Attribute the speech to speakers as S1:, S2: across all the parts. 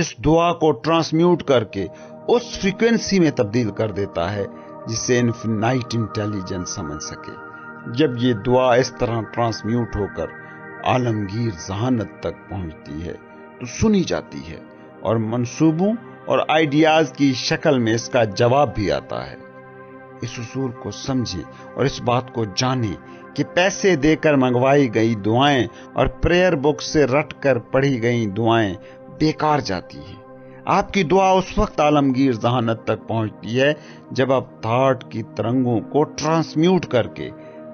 S1: اس دعا کو ٹرانسمیوٹ کر کے اس فریکوینسی میں تبدیل کر دیتا ہے جسے انفینائٹ انٹیلیجنس سمجھ سکے۔ جب یہ دعا اس طرح ٹرانسمیوٹ ہو کر عالمگیر ذہانت تک پہنچتی ہے تو سنی جاتی ہے اور منصوبوں اور آئیڈیاز کی شکل میں اس کا جواب بھی آتا ہے۔ اس اصول کو سمجھیں اور اس بات کو جانیں کہ پیسے دے کر منگوائی گئی دعائیں اور پریئر بک سے رٹ کر پڑھی گئی دعائیں بیکار جاتی ہیں۔ آپ کی دعا اس وقت عالمگیر ذہانت تک پہنچتی ہے جب آپ تھاٹ کی ترنگوں کو ٹرانسمیوٹ کر کے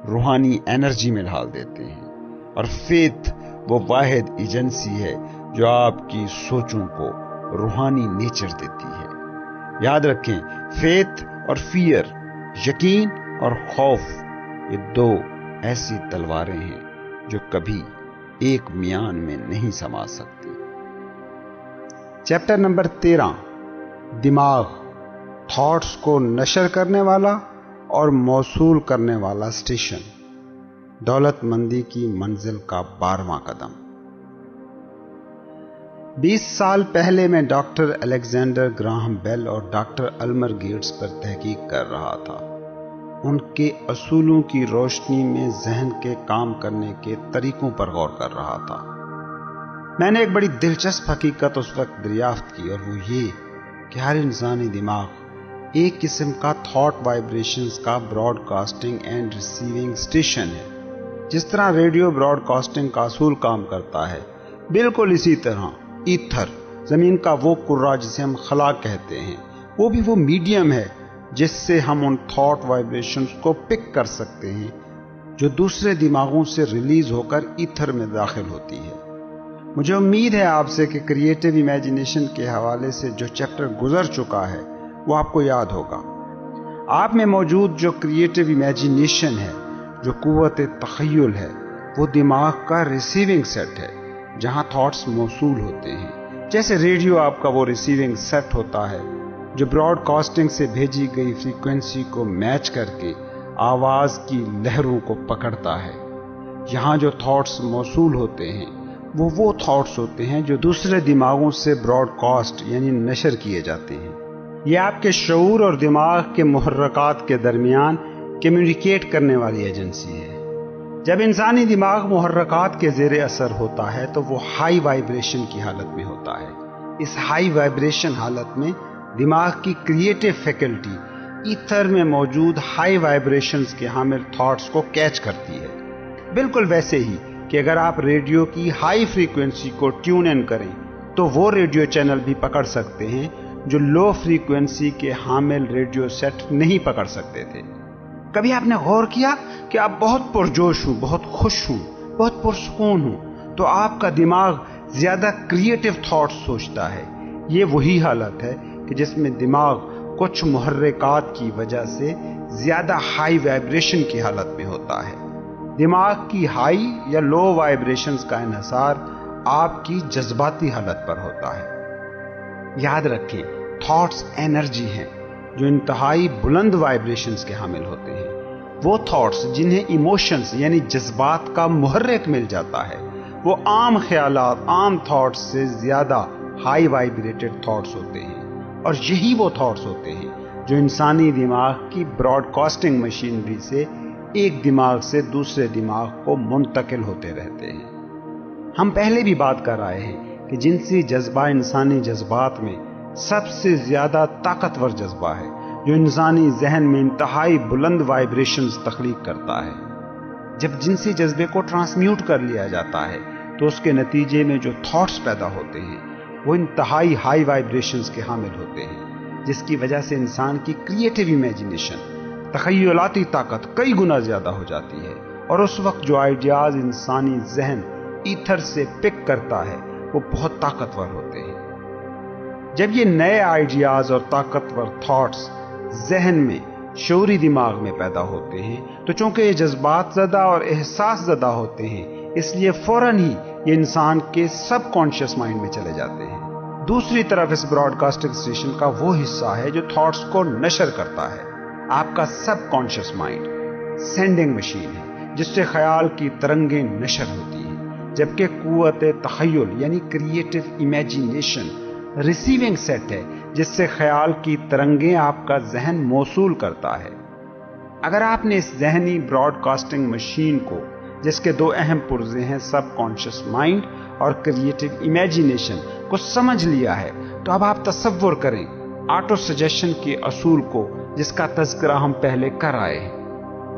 S1: روحانی انرجی میں ڈال دیتے ہیں، اور فیتھ وہ واحد ایجنسی ہے جو آپ کی سوچوں کو روحانی نیچر دیتی ہے۔ یاد رکھیں، فیتھ اور فیئر، یقین اور خوف، یہ دو ایسی تلواریں ہیں جو کبھی ایک میان میں نہیں سما سکتی۔
S2: چیپٹر نمبر 13، دماغ، تھاٹس کو نشر کرنے والا اور موصول کرنے والا اسٹیشن، دولت مندی کی منزل کا 12واں قدم۔ 20 سال پہلے میں ڈاکٹر الیگزینڈر گراہم بیل اور ڈاکٹر المر گیٹس پر تحقیق کر رہا تھا۔ ان کے اصولوں کی روشنی میں ذہن کے کام کرنے کے طریقوں پر غور کر رہا تھا۔ میں نے ایک بڑی دلچسپ حقیقت اس وقت دریافت کی، اور وہ یہ کہ ہر انسانی دماغ ایک قسم کا تھاٹ وائبریشنز کا broadcasting and receiving station ہے۔ جس طرح ریڈیو براڈ کاسٹنگ کا اصول کام کرتا ہے، بالکل اسی طرح ایتھر، زمین کا وہ کرہ جسے ہم خلا کہتے ہیں، وہ بھی وہ میڈیم ہے جس سے ہم ان تھاٹ وائبریشنز کو پک کر سکتے ہیں جو دوسرے دماغوں سے ریلیز ہو کر ایتھر میں داخل ہوتی ہے۔ مجھے امید ہے آپ سے کہ کریٹو امیجینیشن کے حوالے سے جو چیپٹر گزر چکا ہے وہ آپ کو یاد ہوگا۔ آپ میں موجود جو کریٹو امیجینیشن ہے، جو قوت تخیل ہے، وہ دماغ کا ریسیونگ سیٹ ہے جہاں تھاٹس موصول ہوتے ہیں۔ جیسے ریڈیو آپ کا وہ ریسیونگ سیٹ ہوتا ہے جو براڈ کاسٹنگ سے بھیجی گئی فریکوینسی کو میچ کر کے آواز کی لہروں کو پکڑتا ہے۔ یہاں جو تھاٹس موصول ہوتے ہیں وہ تھاٹس ہوتے ہیں جو دوسرے دماغوں سے براڈ کاسٹ یعنی نشر کیے جاتے ہیں۔ یہ آپ کے شعور اور دماغ کے محرکات کے درمیان کمیونیکیٹ کرنے والی ایجنسی ہے۔ جب انسانی دماغ محرکات کے زیر اثر ہوتا ہے تو وہ ہائی وائبریشن کی حالت میں ہوتا ہے۔ اس ہائی وائبریشن حالت میں دماغ کی کریٹو فیکلٹی ایتھر میں موجود ہائی وائبریشنز کے حامل تھاٹس کو کیچ کرتی ہے۔ بالکل ویسے ہی کہ اگر آپ ریڈیو کی ہائی فریکوینسی کو ٹیون ان کریں تو وہ ریڈیو چینل بھی پکڑ سکتے ہیں جو لو فریکوینسی کے حامل ریڈیو سیٹ نہیں پکڑ سکتے تھے۔ کبھی آپ نے غور کیا کہ آپ بہت پرجوش ہوں، بہت خوش ہوں، بہت پرسکون ہوں تو آپ کا دماغ زیادہ کریٹو تھاٹس سوچتا ہے۔ یہ وہی حالت ہے کہ جس میں دماغ کچھ محرکات کی وجہ سے زیادہ ہائی وائبریشن کی حالت میں ہوتا ہے۔ دماغ کی ہائی یا لو وائبریشنز کا انحصار آپ کی جذباتی حالت پر ہوتا ہے۔ یاد رکھیں، تھاٹس انرجی ہیں جو انتہائی بلند وائبریشنز کے حامل ہوتے ہیں۔ وہ تھاٹس جنہیں ایموشنز یعنی جذبات کا محرک مل جاتا ہے، وہ عام خیالات، عام تھاٹس سے زیادہ ہائی وائبریٹڈ تھاٹس ہوتے ہیں، اور یہی وہ تھاٹس ہوتے ہیں جو انسانی دماغ کی براڈ کاسٹنگ مشینری سے ایک دماغ سے دوسرے دماغ کو منتقل ہوتے رہتے ہیں۔ ہم پہلے بھی بات کر رہے ہیں کہ جنسی جذبہ انسانی جذبات میں سب سے زیادہ طاقتور جذبہ ہے جو انسانی ذہن میں انتہائی بلند وائبریشنز تخلیق کرتا ہے۔ جب جنسی جذبے کو ٹرانسمیوٹ کر لیا جاتا ہے تو اس کے نتیجے میں جو تھاٹس پیدا ہوتے ہیں وہ انتہائی ہائی وائبریشنز کے حامل ہوتے ہیں، جس کی وجہ سے انسان کی کریٹو امیجینیشن، تخیلاتی طاقت کئی گنا زیادہ ہو جاتی ہے، اور اس وقت جو آئیڈیاز انسانی ذہن ایتھر سے پک کرتا ہے وہ بہت طاقتور ہوتے ہیں۔ جب یہ نئے آئیڈیاز اور طاقتور تھاٹس ذہن میں، شعوری دماغ میں پیدا ہوتے ہیں تو چونکہ یہ جذبات زدہ اور احساس زدہ ہوتے ہیں، اس لیے فوراً ہی یہ انسان کے سب کانشیس مائنڈ میں چلے جاتے ہیں۔ دوسری طرف اس براڈ کاسٹنگ اسٹیشن کا وہ حصہ ہے جو تھاٹس کو نشر کرتا ہے۔ آپ کا سب کانشیس مائنڈ سینڈنگ مشین ہے جس سے خیال کی ترنگیں نشر ہوتی ہیں، جبکہ قوت تخیل یعنی کریٹو امیجینیشن ریسیونگ سیٹ ہے جس سے خیال کی ترنگیں آپ کا ذہن موصول کرتا ہے۔ اگر آپ نے اس ذہنی براڈ کاسٹنگ مشین کو، جس کے دو اہم پرزے ہیں سب کانشیس مائنڈ اور کریٹو امیجینیشن، کو سمجھ لیا ہے تو اب آپ تصور کریں آٹو سجیشن کے اصول کو، جس کا تذکرہ ہم پہلے کر آئے ہیں۔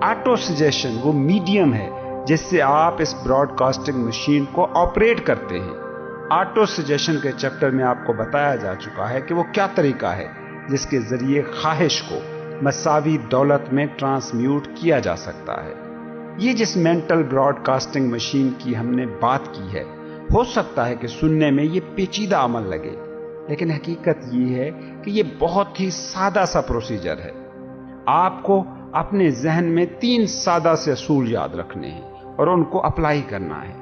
S2: آٹو سجیشن وہ میڈیم ہے جس سے آپ اس براڈ کاسٹنگ مشین کو آپریٹ کرتے ہیں۔ آٹو سجیشن کے چیپٹر میں آپ کو بتایا جا چکا ہے کہ وہ کیا طریقہ ہے جس کے ذریعے خواہش کو مساوی دولت میں ٹرانسمیوٹ کیا جا سکتا ہے۔ یہ جس مینٹل براڈ کاسٹنگ مشین کی ہم نے بات کی ہے، ہو سکتا ہے کہ سننے میں یہ پیچیدہ عمل لگے، لیکن حقیقت یہ ہے کہ یہ بہت ہی سادہ سا پروسیجر ہے۔ آپ کو اپنے ذہن میں 3 سادہ سے اصول یاد رکھنے ہیں اور ان کو اپلائی کرنا ہے۔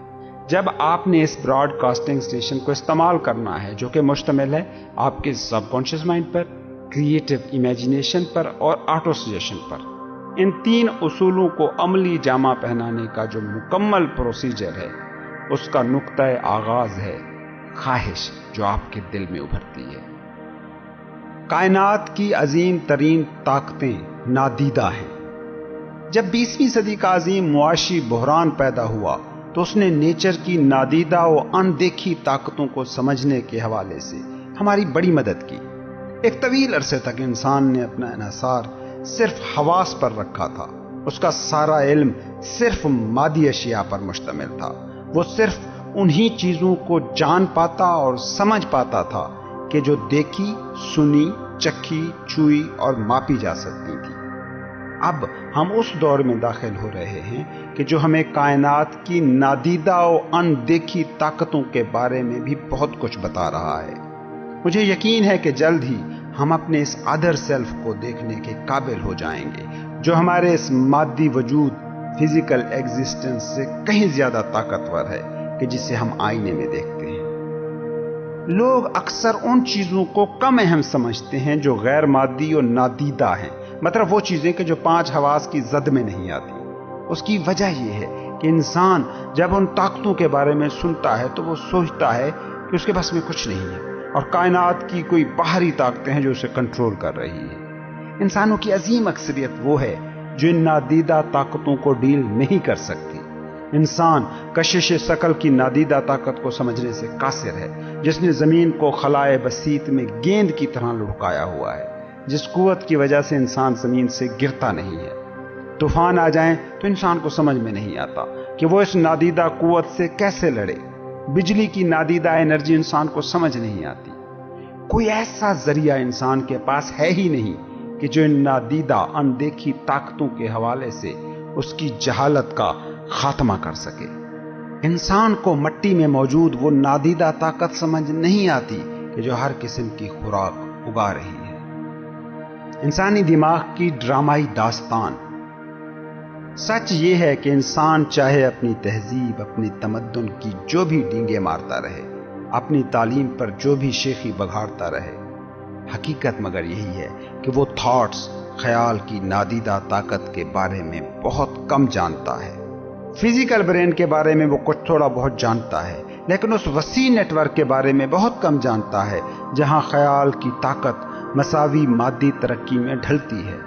S2: جب آپ نے اس براڈ کاسٹنگ اسٹیشن کو استعمال کرنا ہے، جو کہ مشتمل ہے آپ کے سب کانشیس مائنڈ پر، کریٹو امیجینیشن پر اور آٹو سجیشن پر، ان 3 اصولوں کو عملی جامہ پہنانے کا جو مکمل پروسیجر ہے، اس کا نقطہ آغاز ہے خواہش جو آپ کے دل میں ابھرتی ہے۔ کائنات کی عظیم ترین طاقتیں نادیدہ ہیں۔ جب 20ویں صدی کا عظیم معاشی بحران پیدا ہوا تو اس نے نیچر کی نادیدہ و اندیکھی طاقتوں کو سمجھنے کے حوالے سے ہماری بڑی مدد کی۔ ایک طویل عرصے تک انسان نے اپنا انحصار صرف حواس پر رکھا تھا۔ اس کا سارا علم صرف مادی اشیاء پر مشتمل تھا۔ وہ صرف انہی چیزوں کو جان پاتا اور سمجھ پاتا تھا کہ جو دیکھی، سنی، چکھی، چھوئی اور ماپی جا سکتی تھی۔ اب ہم اس دور میں داخل ہو رہے ہیں کہ جو ہمیں کائنات کی نادیدہ و اندیکھی طاقتوں کے بارے میں بھی بہت کچھ بتا رہا ہے۔ مجھے یقین ہے کہ جلد ہی ہم اپنے اس ادر سیلف کو دیکھنے کے قابل ہو جائیں گے، جو ہمارے اس مادی وجود، فزیکل ایگزسٹنس سے کہیں زیادہ طاقتور ہے کہ جسے ہم آئینے میں دیکھتے ہیں۔ لوگ اکثر ان چیزوں کو کم اہم سمجھتے ہیں جو غیر مادی اور نادیدہ ہیں، مطلب وہ چیزیں کہ جو 5 حواس کی زد میں نہیں آتی۔ اس کی وجہ یہ ہے کہ انسان جب ان طاقتوں کے بارے میں سنتا ہے تو وہ سوچتا ہے کہ اس کے بس میں کچھ نہیں ہے اور کائنات کی کوئی باہری طاقتیں ہیں جو اسے کنٹرول کر رہی ہیں۔ انسانوں کی عظیم اکثریت وہ ہے جو ان نادیدہ طاقتوں کو ڈیل نہیں کر سکتی۔ انسان کشش ثقل کی نادیدہ طاقت کو سمجھنے سے قاصر ہے، جس نے زمین کو خلائے بسیط میں گیند کی طرح لڑکایا ہوا ہے، جس قوت کی وجہ سے انسان زمین سے گرتا نہیں ہے۔ طوفان آ جائیں تو انسان کو سمجھ میں نہیں آتا کہ وہ اس نادیدہ قوت سے کیسے لڑے۔ بجلی کی نادیدہ انرجی انسان کو سمجھ نہیں آتی۔ کوئی ایسا ذریعہ انسان کے پاس ہے ہی نہیں کہ جو ان نادیدہ اندیکھی طاقتوں کے حوالے سے اس کی جہالت کا خاتمہ کر سکے۔ انسان کو مٹی میں موجود وہ نادیدہ طاقت سمجھ نہیں آتی کہ جو ہر قسم کی خوراک اگا رہی ہے۔ انسانی دماغ کی ڈرامائی داستان۔ سچ یہ ہے کہ انسان چاہے اپنی تہذیب، اپنی تمدن کی جو بھی ڈینگے مارتا رہے، اپنی تعلیم پر جو بھی شیخی بگاڑتا رہے، حقیقت مگر یہی ہے کہ وہ تھاٹس، خیال کی نادیدہ طاقت کے بارے میں بہت کم جانتا ہے۔ فزیکل برین کے بارے میں وہ کچھ تھوڑا بہت جانتا ہے، لیکن اس وسیع نیٹ ورک کے بارے میں بہت کم جانتا ہے جہاں خیال کی طاقت مساوی مادی ترقی میں ڈھلتی ہے۔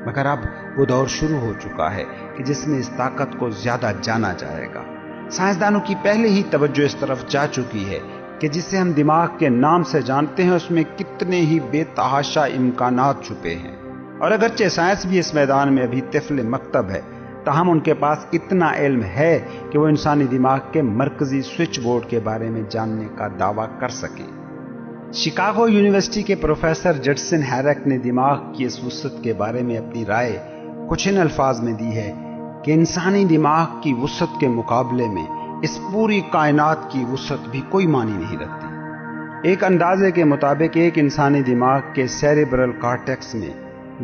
S2: مگر اب وہ دور شروع ہو چکا ہے کہ جس میں اس طاقت کو زیادہ جانا جائے گا۔ سائنسدانوں کی پہلے ہی توجہ اس طرف جا چکی ہے کہ جسے ہم دماغ کے نام سے جانتے ہیں اس میں کتنے ہی بے تحاشا امکانات چھپے ہیں، اور اگرچہ سائنس بھی اس میدان میں ابھی طفل مکتب ہے، تاہم ان کے پاس اتنا علم ہے کہ وہ انسانی دماغ کے مرکزی سوئچ بورڈ کے بارے میں جاننے کا دعویٰ کر سکے۔ شکاگو یونیورسٹی کے پروفیسر جڈسن ہیرک نے دماغ کی اس وسعت کے بارے میں اپنی رائے کچھ ان الفاظ میں دی ہے کہ انسانی دماغ کی وسعت کے مقابلے میں اس پوری کائنات کی وسعت بھی کوئی معنی نہیں رکھتی۔ ایک اندازے کے مطابق ایک انسانی دماغ کے سیریبرل کارٹیکس میں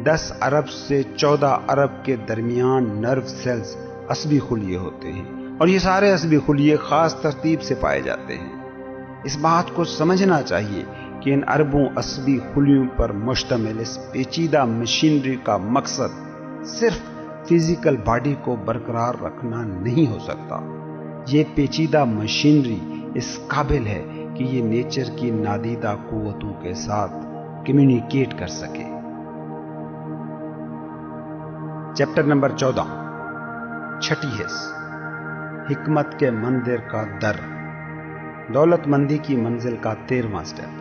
S2: 10 ارب سے 14 ارب کے درمیان نرو سیلز، عصبی خلیے ہوتے ہیں، اور یہ سارے عصبی خلیے خاص ترتیب سے پائے جاتے ہیں۔ اس بات کو سمجھنا چاہیے کہ ان اربوں عصبی خلیوں پر مشتمل اس پیچیدہ مشینری کا مقصد صرف فزیکل باڈی کو برقرار رکھنا نہیں ہو سکتا۔ یہ پیچیدہ مشینری اس قابل ہے کہ یہ نیچر کی نادیدہ قوتوں کے ساتھ کمیونیکیٹ کر سکے۔ چیپٹر نمبر 14، چھٹی حص، حکمت کے مندر کا در، دولت مندی کی منزل کا 13واں سٹیپ۔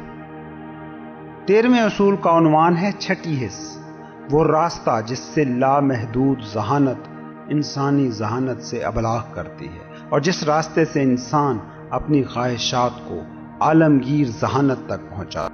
S2: 13ویں اصول کا عنوان ہے چھٹی حص، وہ راستہ جس سے لامحدود ذہانت انسانی ذہانت سے ابلاغ کرتی ہے، اور جس راستے سے انسان اپنی خواہشات کو عالمگیر ذہانت تک پہنچا